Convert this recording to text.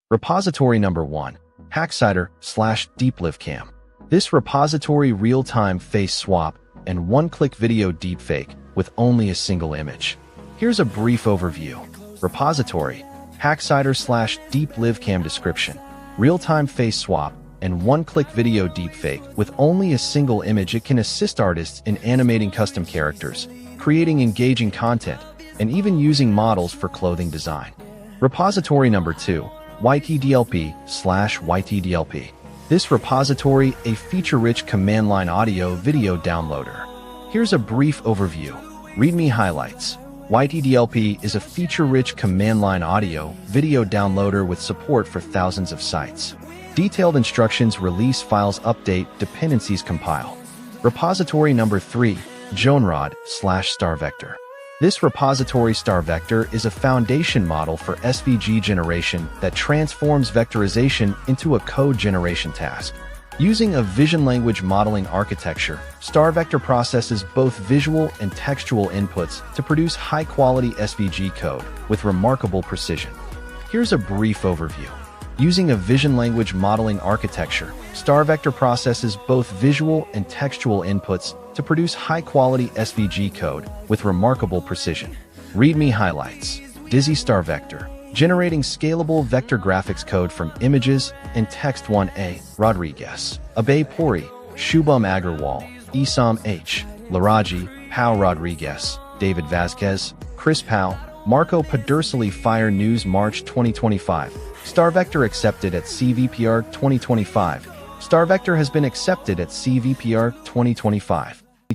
Repository number 1. Hackcider/DeepLiveCam. This repository real-time face swap and one-click video deepfake with only a single image. Here's a brief overview. Repository, Hackcider/DeepLiveCam description. Real-time face swap and one-click video deepfake with only a single image. It can assist artists in animating custom characters, creating engaging content, and even using models for clothing design. Repository number 2. YTDLP/YTDLP. This repository, a feature-rich command-line audio-video downloader. Here's a brief overview. README highlights. YTDLP is a feature-rich command-line audio-video downloader with support for thousands of sites. Detailed instructions: release files, update, dependencies, compile. Repository number 3. Joanrod/StarVector. This repository StarVector is a foundation model for SVG generation that transforms vectorization into a code generation task. Using a vision language modeling architecture, StarVector processes both visual and textual inputs to produce high-quality SVG code with remarkable precision. Here's a brief overview. Using a vision language modeling architecture, StarVector processes both visual and textual inputs to produce high-quality SVG code with remarkable precision. README highlights. Dizzy StarVector, generating scalable vector graphics code from images and text. 1A. Rodriguez, Abhay Puri, Shubham Agarwal, Isam H. Laraji, Pau Rodriguez, David Vazquez, Chris Pau, Marco Pedersoli. Fire News March 2025. StarVector accepted at CVPR 2025. StarVector has been accepted at CVPR 2025.